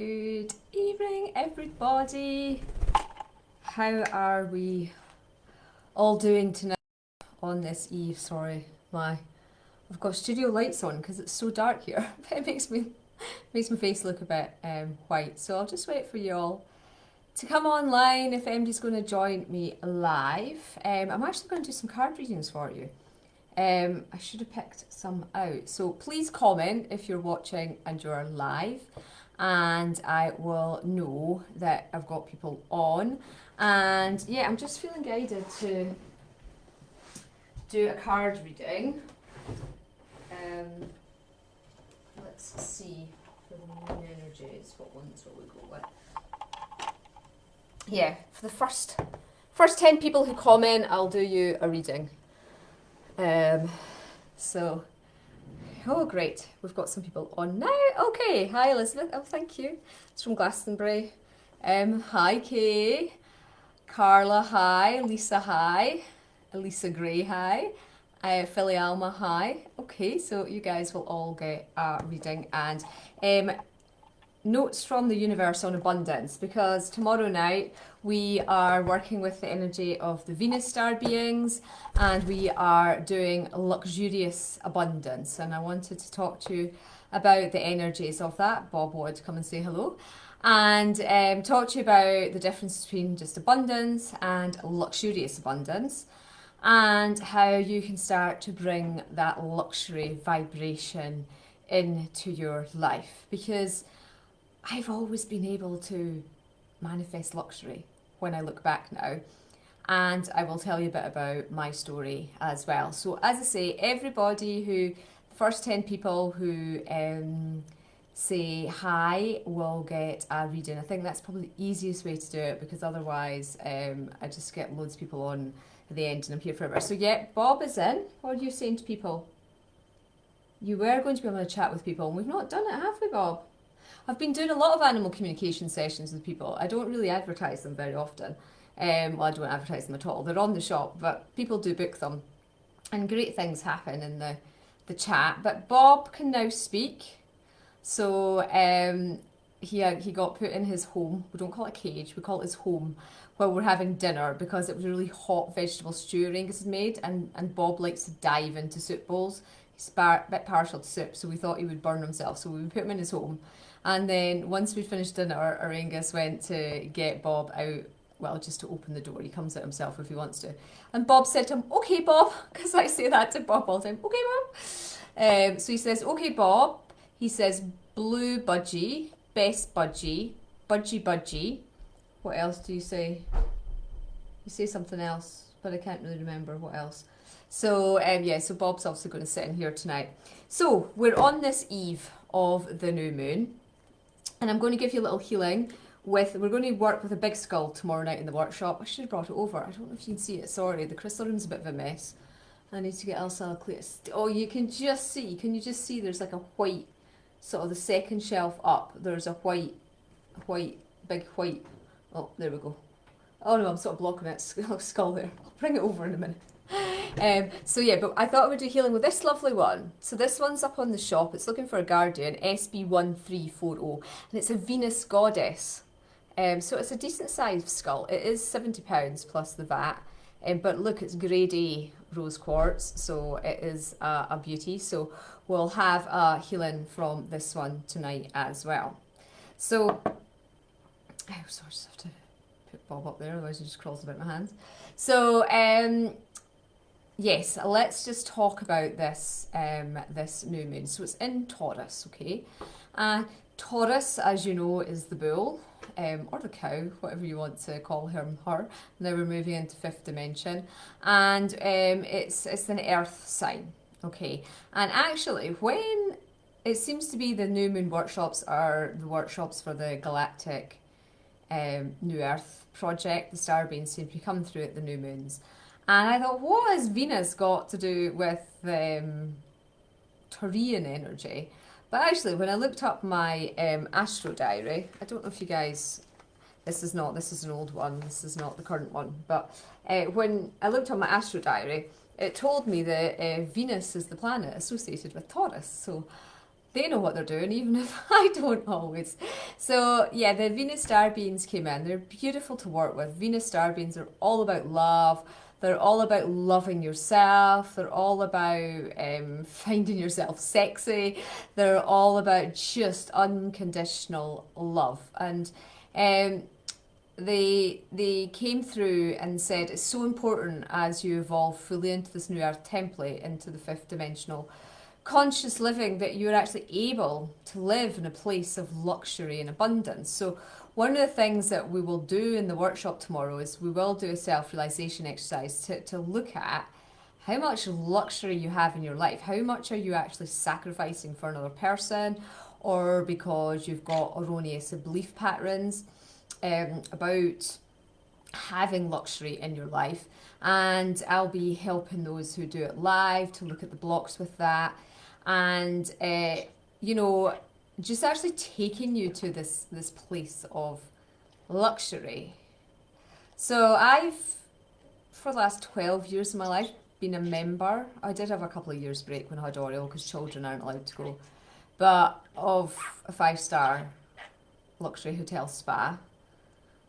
Good evening, everybody. How are we all doing tonight on this eve? Sorry, I've got studio lights on because it's so dark here. It makes my face look a bit white. So I'll just wait for you all to come online if anybody's going to join me live. I'm actually going to do some card readings for you. I should have picked some out. So please comment if you're watching and you're live, and I will know that I've got people on. And yeah, I'm just feeling guided to do a card reading. Let's see for the moon energies, what ones will we go with? Yeah, for the first 10 people who comment, I'll do you a reading. So, oh great, we've got some people on now. Okay, hi Elizabeth, oh thank you. It's from Glastonbury. Hi Kay, Carla, hi, Lisa, hi, Elisa Gray, hi, Philly Alma, hi. Okay, so you guys will all get a reading, and notes from the universe on abundance, because tomorrow night we are working with the energy of the Venus star beings, and we are doing luxurious abundance, and I wanted to talk to you about the energies of that. Bob wanted to come and say hello and talk to you about the difference between just abundance and luxurious abundance, and how you can start to bring that luxury vibration into your life, because I've always been able to manifest luxury when I look back now, and I will tell you a bit about my story as well. So as I say, everybody the first 10 people who say hi will get a reading. I think that's probably the easiest way to do it, because otherwise I just get loads of people on at the end and I'm here forever. So yeah, Bob is in. What are you saying to people? You were going to be able to chat with people, and we've not done it, have we, Bob? I've been doing a lot of animal communication sessions with people. I don't really advertise them very often. Well, I don't advertise them at all. They're on the shop, but people do book them. And great things happen in the chat. But Bob can now speak. So he got put in his home. We don't call it a cage, we call it his home, while we're having dinner, because it was a really hot vegetable stew Auraengus had made, and Bob likes to dive into soup bowls. He's a bit partial to soup, so we thought he would burn himself. So we put him in his home. And then once we'd finished dinner, Auraengus went to get Bob out, well, just to open the door. He comes out himself if he wants to. And Bob said to him, okay, Bob, because I say that to Bob all the time, okay, Bob. So he says, okay, Bob. He says, blue budgie, best budgie, budgie budgie. What else do you say? You say something else, but I can't really remember what else. So, yeah, so Bob's obviously going to sit in here tonight. So, we're on this eve of the new moon, and I'm going to give you a little healing we're going to work with a big skull tomorrow night in the workshop. I should have brought it over. I don't know if you can see it. Sorry, the crystal room's a bit of a mess. I need to get Elsa Cletus. Oh, you can you just see there's like a white, sort of the second shelf up, there's a big white, oh, there we go. Oh no, I'm sort of blocking it, skull there. I'll bring it over in a minute. So yeah, but I thought I would do healing with this lovely one. So this one's up on the shop. It's looking for a guardian, SB1340, and it's a Venus goddess. So it's a decent sized skull. It is £70 plus the VAT. But look, it's grade A rose quartz, so it is a beauty. So we'll have a healing from this one tonight as well. So, oh, sorry, I just have to put Bob up there, otherwise he just crawls about my hands. So, yes, let's just talk about this this new moon. So it's in Taurus, okay? Taurus, as you know, is the bull, or the cow, whatever you want to call him, her. Now we're moving into fifth dimension, and it's an earth sign, okay? And actually, when it seems to be the new moon workshops are the workshops for the galactic New Earth project, the star beings seem to be coming through at the new moons. And I thought, what has Venus got to do with Taurian energy? But actually, when I looked up my astro diary, I don't know if you guys, this is an old one, this is not the current one, but when I looked up my astro diary, it told me that Venus is the planet associated with Taurus. So they know what they're doing, even if I don't always. So yeah, the Venus Starbeings came in. They're beautiful to work with. Venus Starbeings are all about love. They're all about loving yourself. They're all about finding yourself sexy. They're all about just unconditional love. And um, they came through and said it's so important as you evolve fully into this new earth template, into the fifth dimensional conscious living, that you're actually able to live in a place of luxury and abundance. So one of the things that we will do in the workshop tomorrow is we will do a self-realization exercise to look at how much luxury you have in your life. How much are you actually sacrificing for another person, or because you've got erroneous belief patterns about having luxury in your life. And I'll be helping those who do it live to look at the blocks with that, and you know, just actually taking you to this place of luxury. So I've, for the last 12 years of my life, been a member. I did have a couple of years break when I had Auriel because children aren't allowed to go, but of a 5-star luxury hotel spa.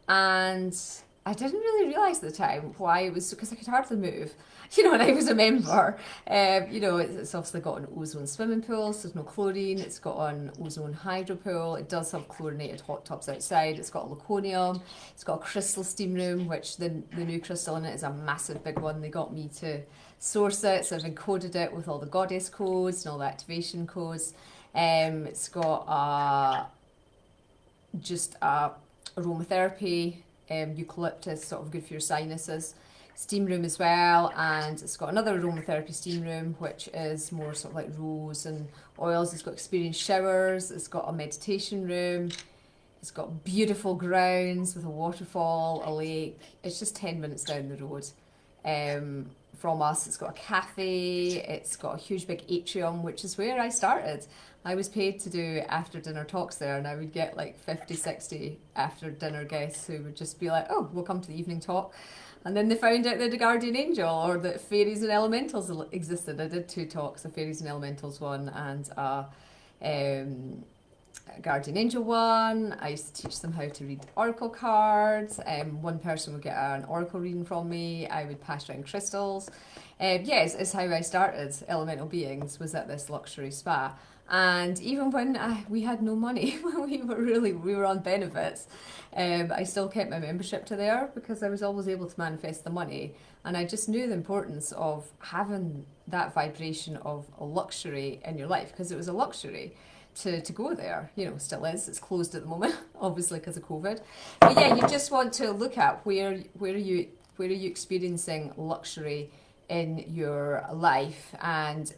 And I didn't really realise at the time why it was, because I could hardly move, you know, and I was a member. You know, it's obviously got an ozone swimming pool, so there's no chlorine. It's got an ozone hydro pool. It does have chlorinated hot tubs outside. It's got a laconium. It's got a crystal steam room, which the new crystal in it is a massive big one. They got me to source it, so I've encoded it with all the goddess codes and all the activation codes. It's got just a aromatherapy, eucalyptus, sort of good for your sinuses, steam room as well. And it's got another aromatherapy steam room, which is more sort of like rose and oils. It's got Experienced showers. It's got a meditation room. It's got beautiful grounds with a waterfall, a lake. It's just 10 minutes down the road from us. It's got a cafe. It's got a huge big atrium, which is where I started. I was paid to do after dinner talks there, and I would get like 50, 60 after dinner guests who would just be like, oh, we'll come to the evening talk. And then they found out that a guardian angel or that fairies and elementals existed. I did 2 talks, a fairies and elementals one and a guardian angel one. I used to teach them how to read oracle cards. One person would get an oracle reading from me. I would pass around crystals. Yes, it's how I started Elemental Beings, was at this luxury spa. And even when we had no money, when we were on benefits, I still kept my membership to there because I was always able to manifest the money. And I just knew the importance of having that vibration of a luxury in your life, because it was a luxury to go there. You know, still is. It's closed at the moment, obviously because of COVID. But yeah, you just want to look at where are you experiencing luxury in your life, and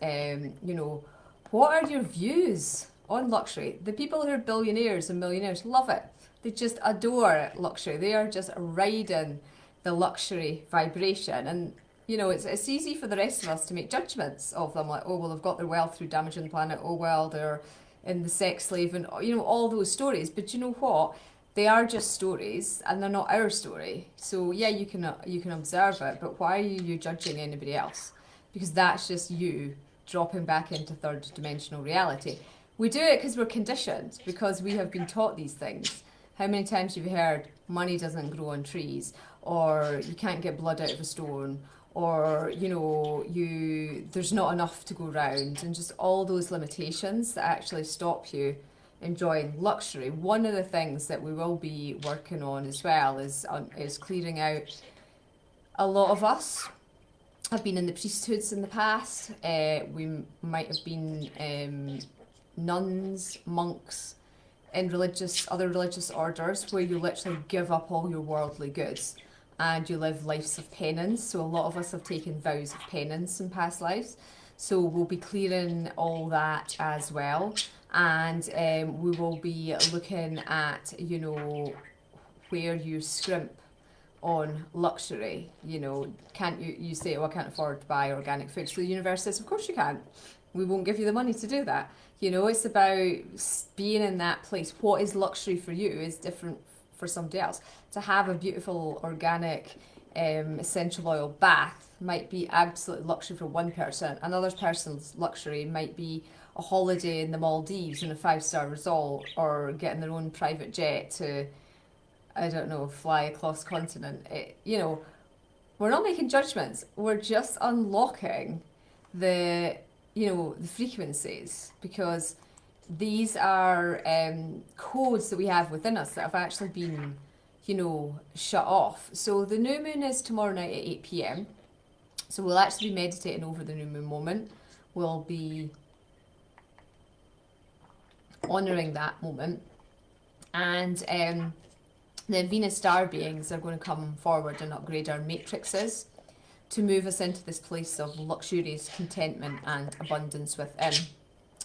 you know, what are your views on luxury? The people who are billionaires and millionaires love it. They just adore luxury. They are just riding the luxury vibration. And, you know, it's easy for the rest of us to make judgments of them. Like, oh, well, they've got their wealth through damaging the planet. Oh, well, they're in the sex slave and, you know, all those stories. But you know what? They are just stories and they're not our story. So, yeah, you can observe it. But why are you judging anybody else? Because that's just you dropping back into third dimensional reality. We do it because we're conditioned, because we have been taught these things. How many times have you heard money doesn't grow on trees, or you can't get blood out of a stone, or you know, there's not enough to go round, and just all those limitations that actually stop you enjoying luxury. One of the things that we will be working on as well is clearing out a lot of us. I've been in the priesthoods in the past. We might have been nuns, monks, in other religious orders, where you literally give up all your worldly goods and you live lives of penance. So a lot of us have taken vows of penance in past lives. So we'll be clearing all that as well. And we will be looking at, you know, where you scrimp on luxury. You know, can't you say, oh, I can't afford to buy organic food. So the universe says, of course you can. We won't give you the money to do that. You know, it's about being in that place. What is luxury for you is different for somebody else. To have a beautiful organic essential oil bath might be absolute luxury for one person. Another person's luxury might be a holiday in the Maldives in a 5-star resort, or getting their own private jet to, I don't know, fly across continent. You know, we're not making judgments. We're just unlocking the, you know, the frequencies, because these are codes that we have within us that have actually been, you know, shut off. So the new moon is tomorrow night at 8 p.m. So we'll actually be meditating over the new moon moment. We'll be honouring that moment. And the Venus star beings are going to come forward and upgrade our matrices to move us into this place of luxurious contentment and abundance within.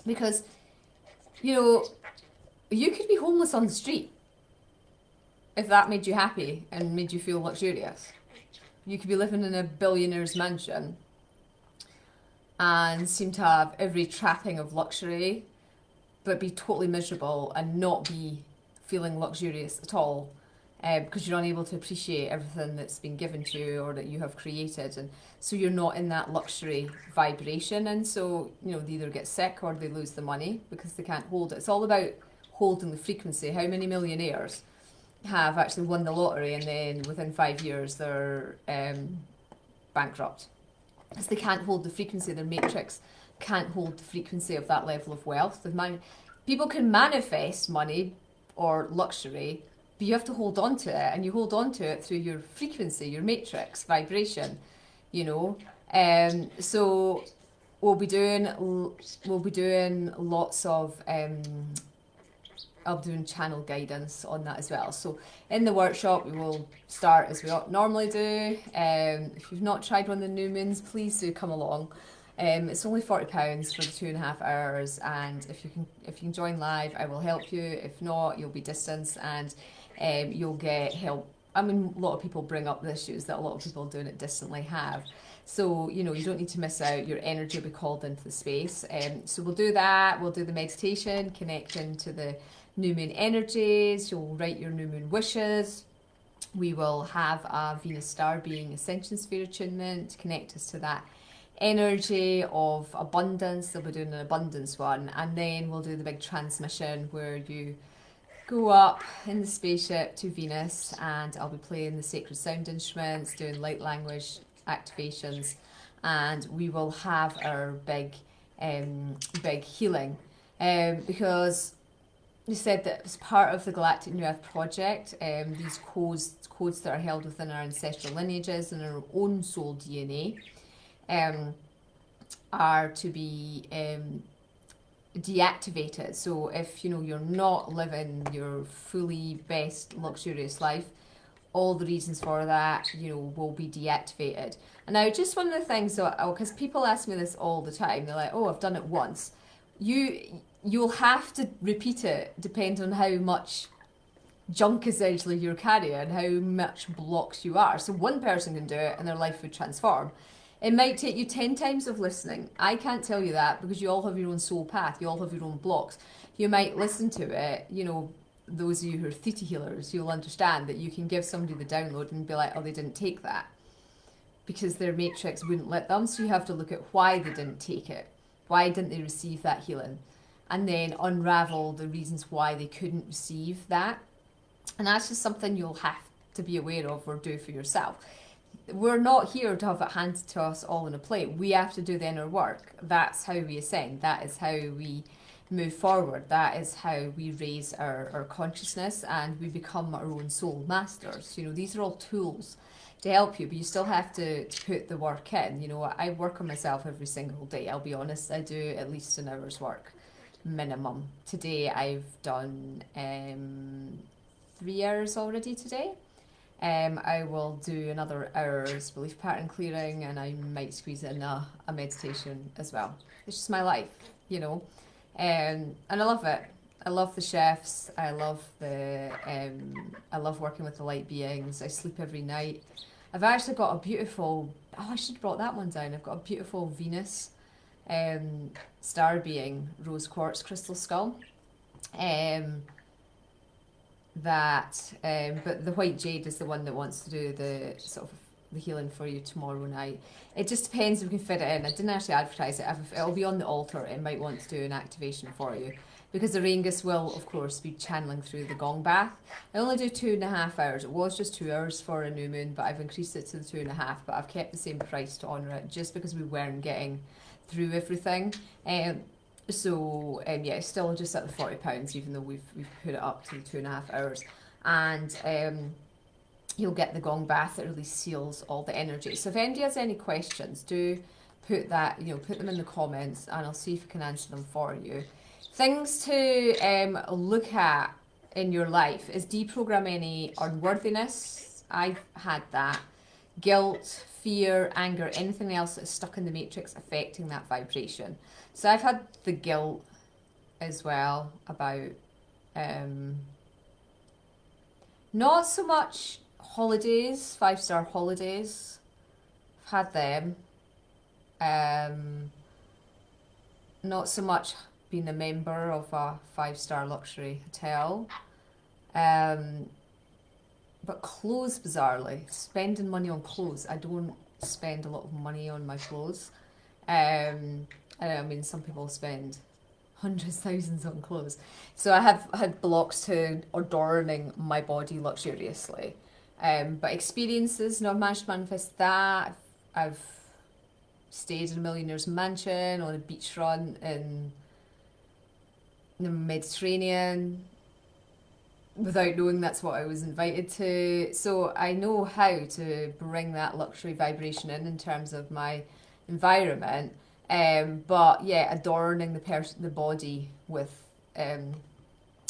Because, you know, you could be homeless on the street if that made you happy and made you feel luxurious. You could be living in a billionaire's mansion and seem to have every trapping of luxury, but be totally miserable and not be feeling luxurious at all, because you're unable to appreciate everything that's been given to you or that you have created, and so you're not in that luxury vibration, and so, you know, they either get sick or they lose the money because they can't hold it. It's all about holding the frequency. How many millionaires have actually won the lottery and then within 5 years they're bankrupt? Because they can't hold the frequency. Their matrix can't hold the frequency of that level of wealth. People can manifest money or luxury, but you have to hold on to it, and you hold on to it through your frequency, your matrix vibration, you know. So we'll be doing lots of I'll be doing channel guidance on that as well. So in the workshop we will start as we normally do. If you've not tried one of the new moons, please do come along. It's only £40 for the 2.5 hours, and if you can join live, I will help you. If not, you'll be distanced, and you'll get help. I mean, a lot of people bring up the issues that a lot of people doing it distantly have. So, you know, you don't need to miss out. Your energy will be called into the space. So we'll do that. We'll do the meditation, connecting to the new moon energies. You'll write your new moon wishes. We will have a Venus Starbeing Ascension Sphere attunement to connect us to that energy of abundance. They'll be doing an abundance one, and then we'll do the big transmission where you go up in the spaceship to Venus, and I'll be playing the sacred sound instruments, doing light language activations, and we will have our big healing, because you said that as part of the Galactic New Earth project, these codes that are held within our ancestral lineages and our own soul DNA are to be deactivated. So if, you know, you're not living your fully best luxurious life, all the reasons for that, you know, will be deactivated. And now, just one of the things, because people ask me this all the time, they're like, oh, I've done it once. You'll have to repeat it depending on how much junk essentially you're carrying, how much blocks you are. So one person can do it and their life would transform. It might take you 10 times of listening. I can't tell you that, because you all have your own soul path. You all have your own blocks. You might listen to it, you know, those of you who are theta healers, you'll understand that you can give somebody the download and be like, oh, they didn't take that because their matrix wouldn't let them. So you have to look at why they didn't take it. Why didn't they receive that healing? And then unravel the reasons why they couldn't receive that. And that's just something you'll have to be aware of or do for yourself. We're not here to have it handed to us all on a plate. We have to do the inner work. That's how we ascend. That is how we move forward. That is how we raise our consciousness, and we become our own soul masters. You know, these are all tools to help you, but you still have to put the work in. You know, I work on myself every single day. I'll be honest, I do at least an hour's work minimum. Today I've done 3 hours already today. I will do another hour's belief pattern clearing, and I might squeeze in a meditation as well. It's just my life, you know. And I love it. I love the chefs. I love working with the light beings. I sleep every night. I've actually got a beautiful, I should have brought that one down. I've got a beautiful Venus Starbeing rose quartz crystal skull. But the white jade is the one that wants to do the sort of the healing for you tomorrow night. It just depends if we can fit it in. I didn't actually advertise it. It'll be on the altar. It might want to do an activation for you. Because the Auraengus will, of course, be channeling through the gong bath. I only do 2.5 hours. It was just 2 hours for a new moon, but I've increased it to the 2.5. But I've kept the same price to honour it, just because we weren't getting through everything. Yeah, it's still just at the £40, even though we've put it up to the 2.5 hours. And you'll get the gong bath that really seals all the energy. So if anybody has any questions, do put them in the comments, and I'll see if I can answer them for you. Things to look at in your life is deprogram any unworthiness. I've had that. Guilt, fear, anger, anything else that's stuck in the matrix affecting that vibration. So I've had the guilt as well about not so much holidays, 5-star holidays. I've had them. Not so much being a member of a 5-star luxury hotel. But clothes, bizarrely, spending money on clothes. I don't spend a lot of money on my clothes. I mean, some people spend hundreds, thousands on clothes. So I have had blocks to adorning my body luxuriously. But experiences, I've managed to manifest that. I've stayed in a millionaire's mansion on a beachfront in the Mediterranean without knowing that's what I was invited to. So I know how to bring that luxury vibration in terms of my environment. But yeah, adorning the body with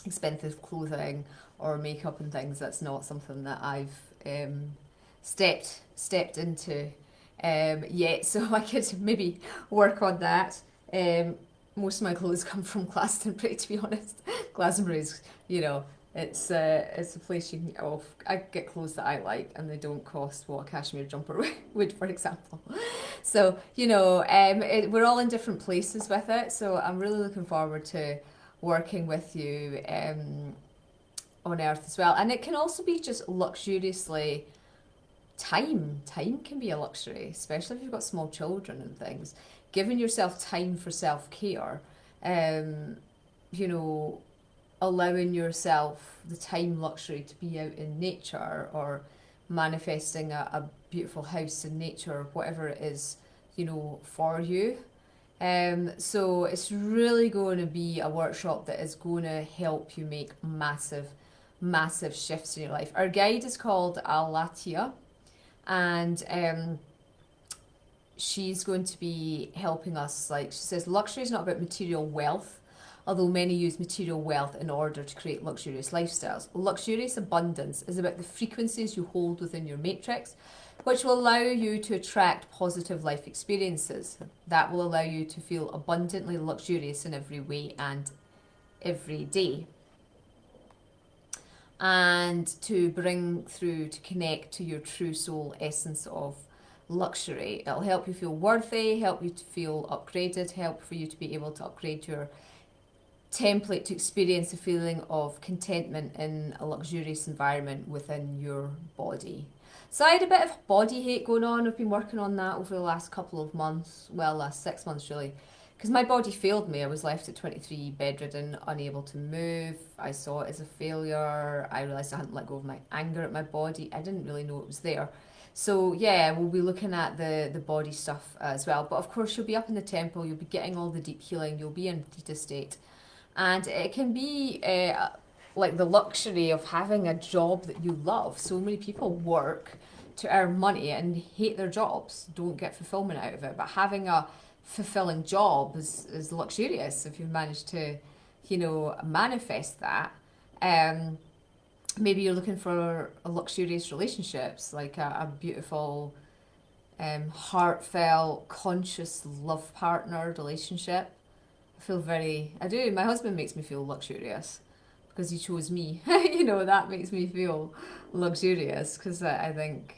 expensive clothing or makeup and things, that's not something that I've stepped into yet. So I could maybe work on that. Most of my clothes come from Glastonbury, to be honest. Glastonbury's, it's a place you can get off. I get clothes that I like, and they don't cost what a cashmere jumper would, for example. So, we're all in different places with it. So I'm really looking forward to working with you on Earth as well. And it can also be just luxuriously time. Time can be a luxury, especially if you've got small children and things. Giving yourself time for self-care, allowing yourself the time luxury to be out in nature, or manifesting a beautiful house in nature, or whatever it is, for you. So it's really going to be a workshop that is going to help you make massive, massive shifts in your life. Our guide is called Alphedia, and she's going to be helping us. Like she says, luxury is not about material wealth, although many use material wealth in order to create luxurious lifestyles. Luxurious abundance is about the frequencies you hold within your matrix, which will allow you to attract positive life experiences. That will allow you to feel abundantly luxurious in every way and every day. And to connect to your true soul essence of luxury. It'll help you feel worthy, help you to feel upgraded, help for you to be able to upgrade your template to experience a feeling of contentment in a luxurious environment within your body. So I had a bit of body hate going on. I've been working on that over the last couple of months, last 6 months really, because my body failed me. I was left at 23 bedridden, unable to move. I saw it as a failure. I realised I hadn't let go of my anger at my body. I didn't really know it was there. So yeah, we'll be looking at the body stuff as well. But of course, you'll be up in the temple, you'll be getting all the deep healing, you'll be in theta state. And it can be like the luxury of having a job that you love. So many people work to earn money and hate their jobs, don't get fulfillment out of it. But having a fulfilling job is luxurious if you've managed to, manifest that. Maybe you're looking for a luxurious relationships, like a beautiful, heartfelt, conscious love partner relationship. I do. My husband makes me feel luxurious because he chose me. That makes me feel luxurious because I think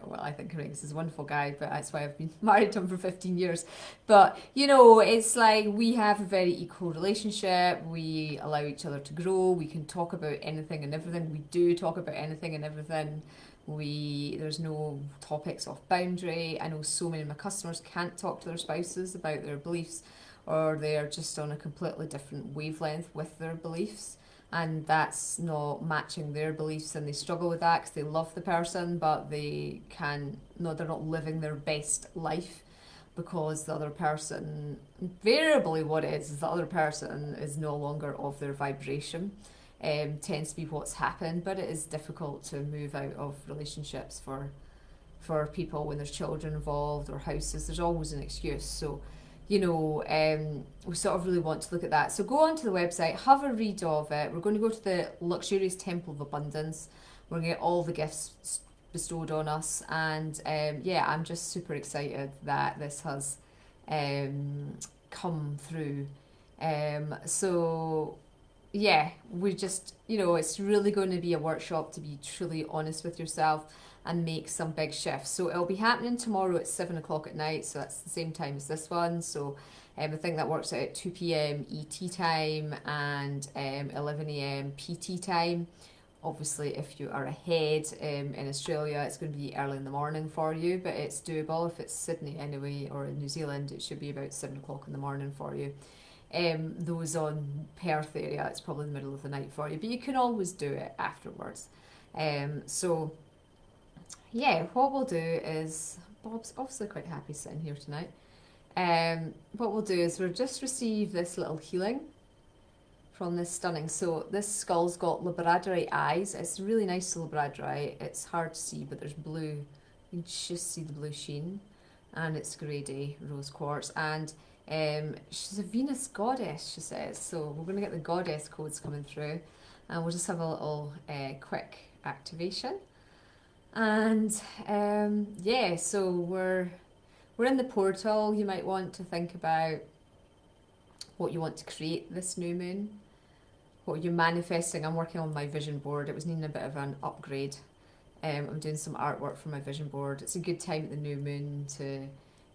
Well, I think Auraengus is a wonderful guy, but that's why I've been married to him for 15 years. But, you know, it's like we have a very equal relationship. We allow each other to grow. We can talk about anything and everything. We do talk about anything and everything. There's no topics off boundary. I know so many of my customers can't talk to their spouses about their beliefs, or they're just on a completely different wavelength with their beliefs, and that's not matching their beliefs, and they struggle with that because they love the person, but they're not living their best life because the other person, invariably what it is the other person is no longer of their vibration. Tends to be what's happened, but it is difficult to move out of relationships for people when there's children involved or houses. There's always an excuse. So, you know, we sort of really want to look at that. So go onto the website, have a read of it. We're going to go to the Luxurious Temple of Abundance. We're going to get all the gifts bestowed on us, and yeah, I'm just super excited that this has come through. So yeah, we just, you know, it's really going to be a workshop to be truly honest with yourself and make some big shifts. So it'll be happening tomorrow at 7 o'clock at night, so that's the same time as this one. So I think that works out at 2 p.m. ET time and 11 a.m. PT time. Obviously, if you are ahead in Australia, it's going to be early in the morning for you, but it's doable. If it's Sydney anyway, or in New Zealand, it should be about 7 o'clock in the morning for you. Those on Perth area, it's probably the middle of the night for you, but you can always do it afterwards. So yeah, what we'll do is, Bob's obviously quite happy sitting here tonight. What we'll do is we'll just receive this little healing from this stunning. So this skull's got labradorite eyes. It's really nice labradorite. It's hard to see, but there's blue. You can just see the blue sheen, and it's grady rose quartz. And she's a Venus goddess, she says. So we're going to get the goddess codes coming through, and we'll just have a little quick activation. And yeah, so we're in the portal. You might want to think about what you want to create this new moon, what you're manifesting. I'm working on my vision board. It was needing a bit of an upgrade. I'm doing some artwork for my vision board. It's a good time at the new moon to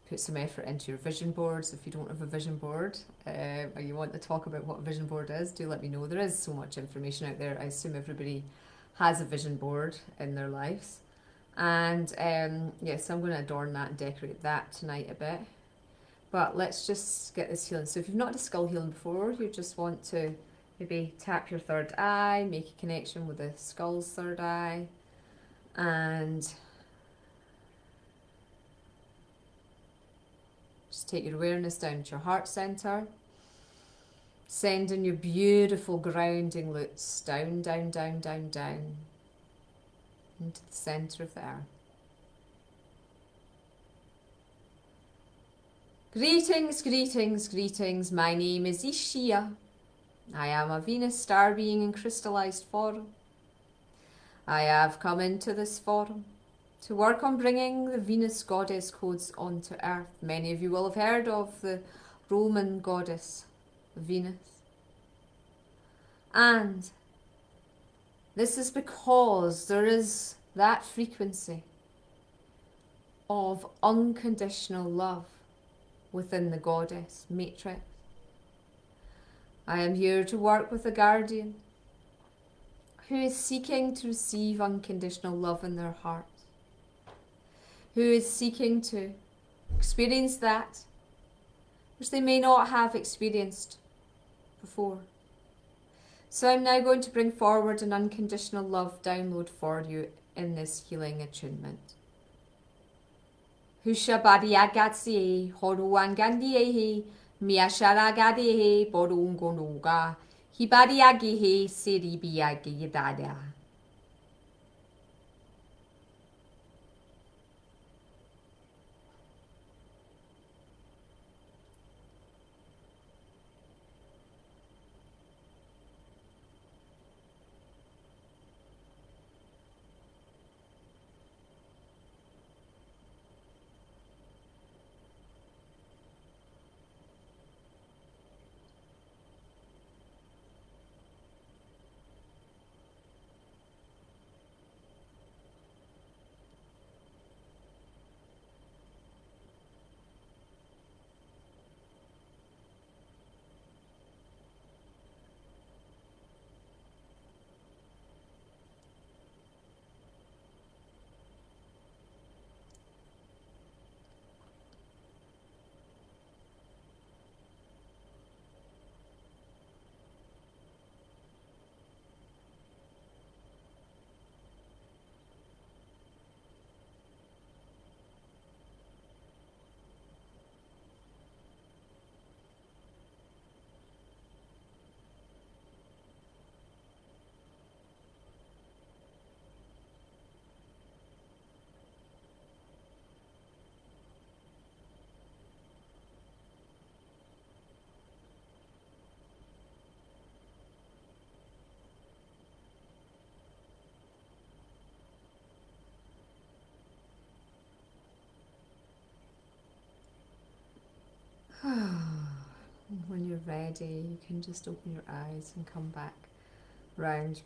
put some effort into your vision boards. If you don't have a vision board, or you want to talk about what a vision board is, do let me know. There is so much information out there. I assume everybody has a vision board in their lives. And yes, I'm going to adorn that and decorate that tonight a bit. But let's just get this healing. So if you've not had a skull healing before, you just want to maybe tap your third eye, make a connection with the skull's third eye, and just take your awareness down to your heart center, sending your beautiful grounding roots down, down, down, down, down into the center of the earth. Greetings, greetings, greetings. My name is Ishia. I am a Venus Starbeing in crystallized form. I have come into this forum to work on bringing the Venus goddess codes onto Earth. Many of you will have heard of the Roman goddess Venus. And this is because there is that frequency of unconditional love within the goddess matrix. I am here to work with a guardian who is seeking to receive unconditional love in their heart, who is seeking to experience that which they may not have experienced before. So I'm now going to bring forward an unconditional love download for you in this healing attunement. Hushabadiagatsi, Horuangandiehi, Miasharagadehe, Borungonoga, Hibadiagihe, Siribiagidada. you're ready, you can just open your eyes and come back round.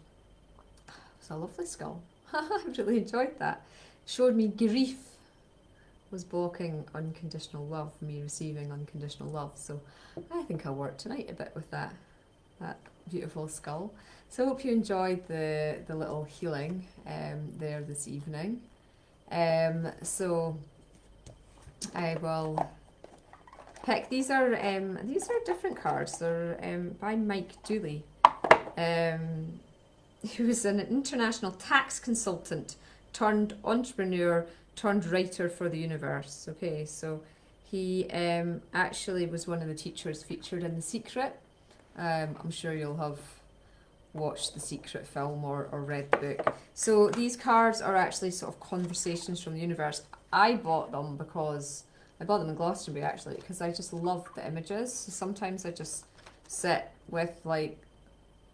It's a lovely skull. I really enjoyed that. Showed me grief was blocking unconditional love, me receiving unconditional love. So I think I'll work tonight a bit with that beautiful skull. So I hope you enjoyed the little healing there this evening. So I will pick. These are different cards. They're by Mike Dooley, who is an international tax consultant turned entrepreneur turned writer for the universe. Okay, so he actually was one of the teachers featured in The Secret. I'm sure you'll have watched The Secret film or read the book. So these cards are actually sort of conversations from the universe. I bought them in Glastonbury actually, because I just love the images. So sometimes I just sit with like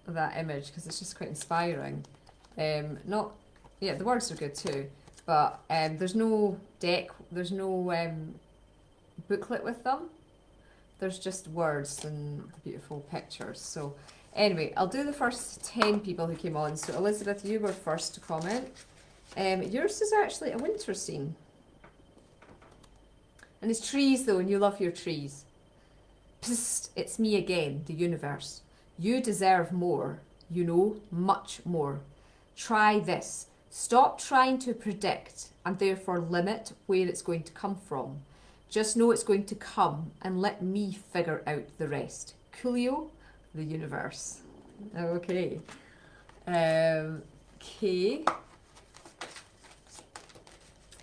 that image because it's just quite inspiring. The words are good too, but there's no deck, there's no booklet with them. There's just words and beautiful pictures. So anyway, I'll do the first 10 people who came on. So Elizabeth, you were first to comment. Yours is actually a winter scene. And it's trees though, and you love your trees. Psst, it's me again, the universe. You deserve more, you know, much more. Try this. Stop trying to predict and therefore limit where it's going to come from. Just know it's going to come and let me figure out the rest. Coolio, the universe. Okay. Okay.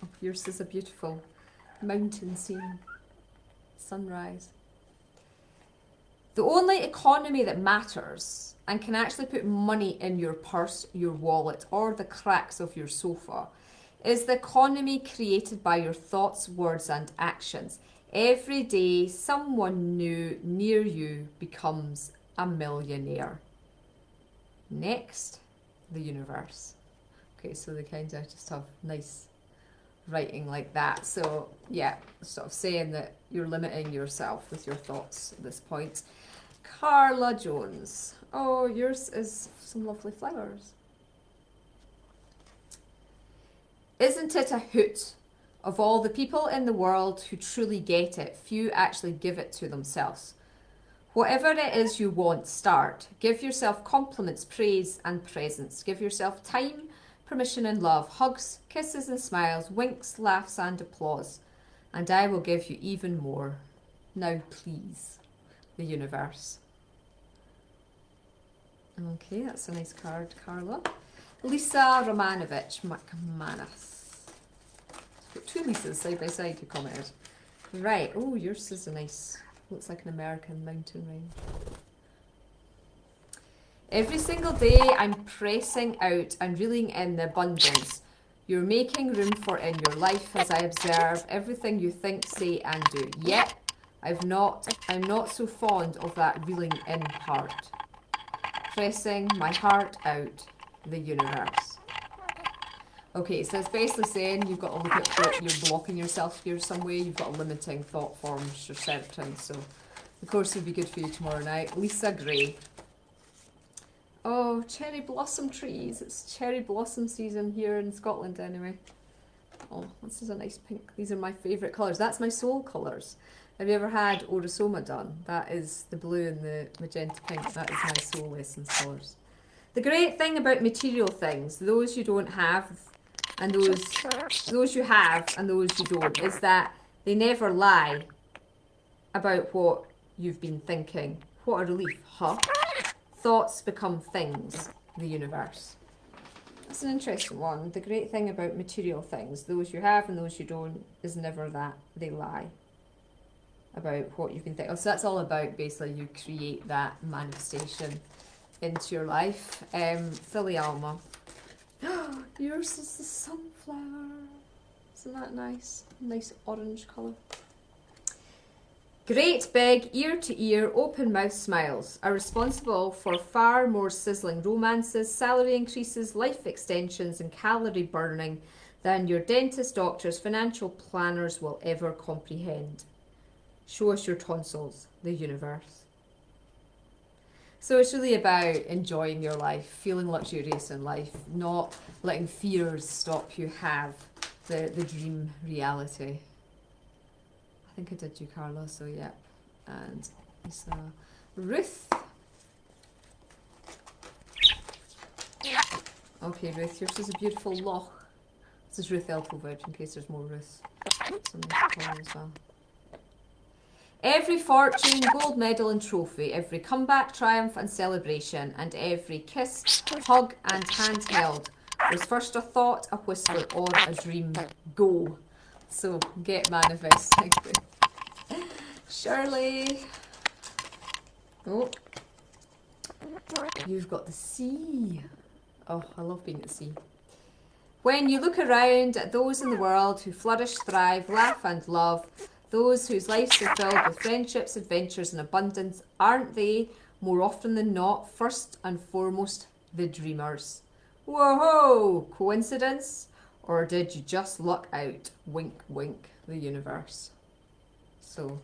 Oh, yours is a beautiful mountain scene. Sunrise. The only economy that matters and can actually put money in your purse, your wallet, or the cracks of your sofa is the economy created by your thoughts, words, and actions. Every day, someone new near you becomes a millionaire. Next, the universe. Okay, so they kind of just have nice writing like that. So yeah, sort of saying that you're limiting yourself with your thoughts at this point. Carla Jones. Oh, yours is some lovely flowers. Isn't it a hoot? Of all the people in the world who truly get it, few actually give it to themselves. Whatever it is you want, start. Give yourself compliments, praise and presents. Give yourself time, permission and love, hugs, kisses and smiles, winks, laughs and applause. And I will give you even more. Now please, the universe. Okay, that's a nice card, Carla. Lisa Romanovich McManus. Got two Lisas side by side who commented. Right, oh, yours is a nice, looks like an American mountain range. Every single day I'm pressing out and reeling in the abundance you're making room for in your life as I observe everything you think, say and do. Yet, I'm not so fond of that reeling in part. Pressing my heart out, the universe. Okay, so it's basically saying you've got to look at what you're blocking yourself here some way. You've got a limiting thought forms or certain. So the course would be good for you tomorrow night. Lisa Gray. Oh, cherry blossom trees. It's cherry blossom season here in Scotland anyway. Oh, this is a nice pink. These are my favourite colours. That's my soul colours. Have you ever had Orosoma done? That is the blue and the magenta pink. That is my soul essence colours. The great thing about material things, those you don't have and those you have and those you don't, is that they never lie about what you've been thinking. What a relief, huh? Thoughts become things, the universe. That's an interesting one. The great thing about material things, those you have and those you don't, is never that they lie about what you've been thinking. So that's all about basically you create that manifestation into your life. Philly Alma. Yours is the sunflower. Isn't that nice? Nice orange colour. Great big ear-to-ear open mouth smiles are responsible for far more sizzling romances, salary increases, life extensions and calorie burning than your dentist, doctors, financial planners will ever comprehend. Show us your tonsils, the universe. So it's really about enjoying your life, feeling luxurious in life, not letting fears stop you have the dream reality. I think I did you, Carla, so yep. And Lisa, Ruth. Okay, Ruth, yours is a beautiful loch. This is Ruth Elkovich, in case there's more Ruths. As well. Every fortune, gold medal and trophy, every comeback, triumph and celebration, and every kiss, hug and handheld was first a thought, a whisper or a dream. Go. So get manifesting. Shirley. Oh. You've got the sea. Oh, I love being at sea. When you look around at those in the world who flourish, thrive, laugh and love, those whose lives are filled with friendships, adventures and abundance, aren't they, more often than not, first and foremost, the dreamers? Whoa! Coincidence? Or did you just luck out? Wink, wink, the universe. So,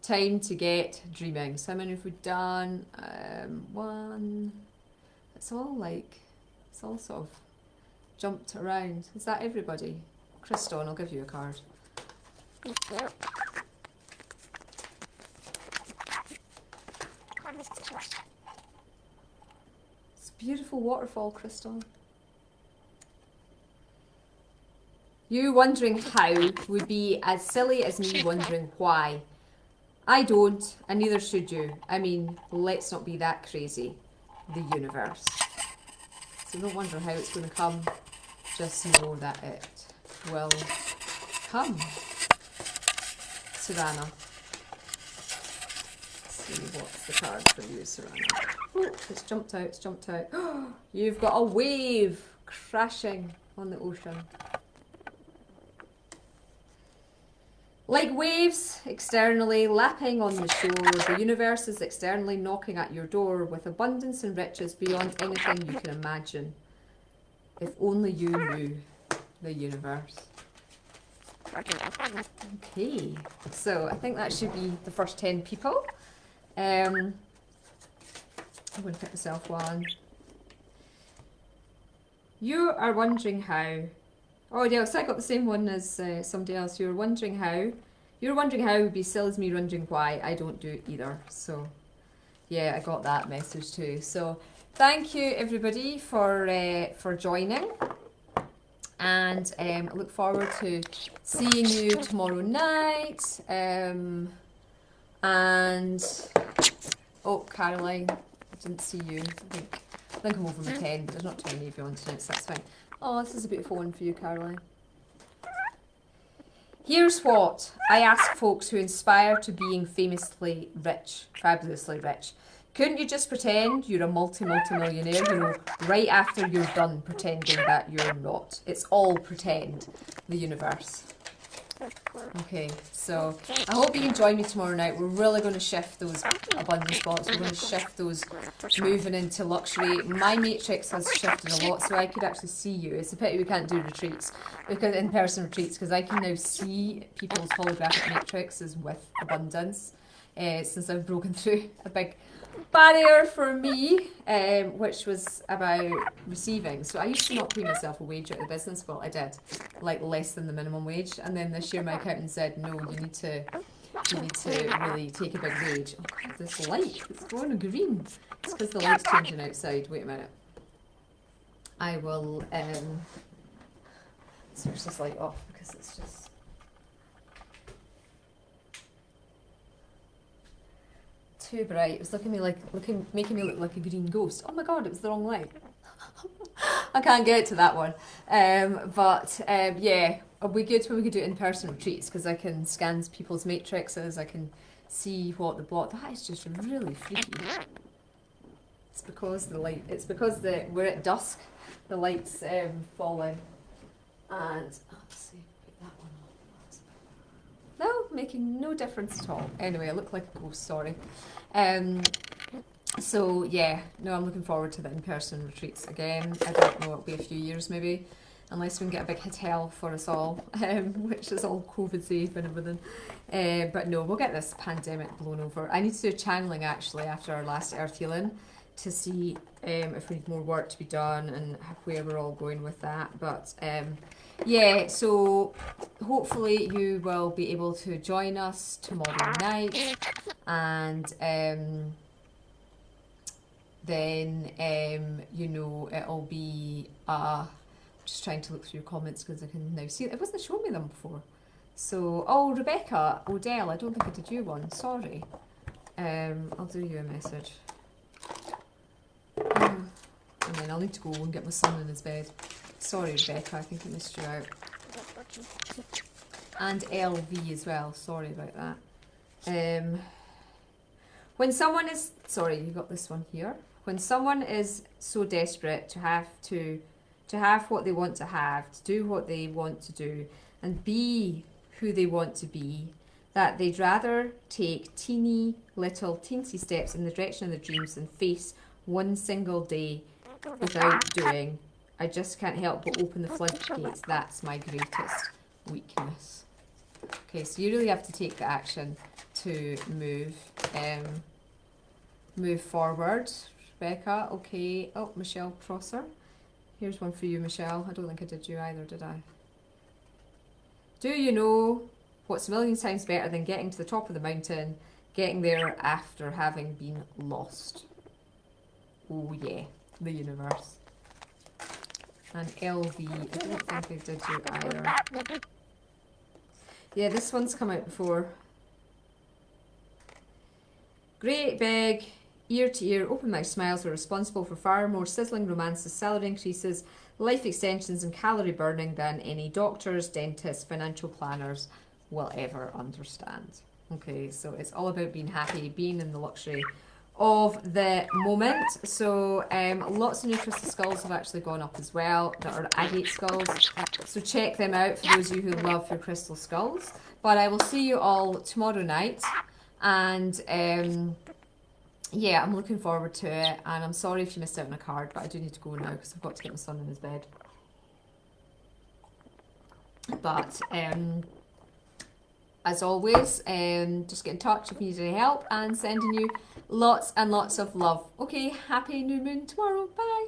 time to get dreaming. So how many have we done? One. It's all sort of jumped around. Is that everybody? Kriston, I'll give you a card. It's a beautiful waterfall, Kriston. You wondering how would be as silly as me wondering why. I don't, and neither should you. I mean, let's not be that crazy. The universe. So don't wonder how it's going to come. Just know that it will come. Serana. Let's see what's the card for you, Serana. Oh, it's jumped out, it's jumped out. You've got a wave crashing on the ocean. Like waves externally lapping on the shore, the universe is externally knocking at your door with abundance and riches beyond anything you can imagine. If only you knew, the universe. Okay, so I think that should be the first 10 people. I'm going to pick myself one. You are wondering how. Oh yeah, so I got the same one as somebody else. You're wondering how. You're wondering how would be silly as me wondering why. I don't do it either. So yeah, I got that message too. So thank you everybody for joining. And I look forward to seeing you tomorrow night. And oh, Caroline, I didn't see you. I think I'm over my 10, but there's not too many of you on tonight, so that's fine. Oh, this is a beautiful one for you, Caroline. Here's what I ask folks who aspire to being famously rich, fabulously rich. Couldn't you just pretend you're a multi-millionaire, you know, right after you're done pretending that you're not? It's all pretend, the universe. Okay, so I hope you can join me tomorrow night. We're really going to shift those abundance thoughts. We're going to shift those moving into luxury. My matrix has shifted a lot, so I could actually see you. It's a pity we can't do retreats, because in-person retreats, because I can now see people's holographic matrices with abundance since I've broken through a big barrier for me, which was about receiving. So I used to not pay myself a wage out of the business. Well, I did, like less than the minimum wage. And then this year my accountant said, no, you need to really take a big wage. Oh God, this light, it's going green. It's because the light's changing outside. Wait a minute. I will switch this light off because it's just... too bright. It was making me look like a green ghost. Oh my God, it was the wrong light. I can't get to that one. Yeah, it'll be good when we could do in-person retreats because I can scan people's matrices. I can see what the block. That is just really freaky. It's because the light. It's because we're at dusk. The light's falling, and let's see. Put that one on. No, making no difference at all. Anyway, I look like a ghost. Sorry. So yeah, no, I'm looking forward to the in-person retreats again. I don't know, it'll be a few years maybe, unless we can get a big hotel for us all, which is all COVID safe and everything. But no, we'll get this pandemic blown over. I need to do channeling actually after our last earth healing, to see if we need more work to be done and where we're all going with that. But yeah, so hopefully you will be able to join us tomorrow night, and then you know, it'll be just trying to look through your comments because I can now see it. It wasn't showing me them before. So, oh, Rebecca Odell, I don't think I did you one. Sorry. I'll do you a message. And then I'll need to go and get my son in his bed. Sorry, Rebecca, I think I missed you out. And LV as well. Sorry about that. When someone is, sorry, you got this one here. When someone is so desperate to have what they want to have, to do what they want to do, and be who they want to be, that they'd rather take teeny little teensy steps in the direction of their dreams than face one single day without doing. I just can't help but open the floodgates. That's my greatest weakness. Okay, so you really have to take the action to move forward. Rebecca, okay. Oh, Michelle Prosser. Here's one for you, Michelle. I don't think I did you either, did I? Do you know what's a million times better than getting to the top of the mountain, getting there after having been lost? Oh yeah, the universe. And LV, I don't think I did you either. Yeah, this one's come out before. Great big, ear-to-ear, open-mouth smiles are responsible for far more sizzling romances, salary increases, life extensions and calorie burning than any doctors, dentists, financial planners will ever understand. Okay, so it's all about being happy, being in the luxury of the moment. So lots of new crystal skulls have actually gone up as well that are agate skulls. So check them out for those of you who love your crystal skulls. But I will see you all tomorrow night. And yeah, I'm looking forward to it, and I'm sorry if you missed out on a card, but I do need to go now because I've got to get my son in his bed. But as always, just get in touch if you need any help, and sending you lots and lots of love. Okay, happy new moon tomorrow. Bye.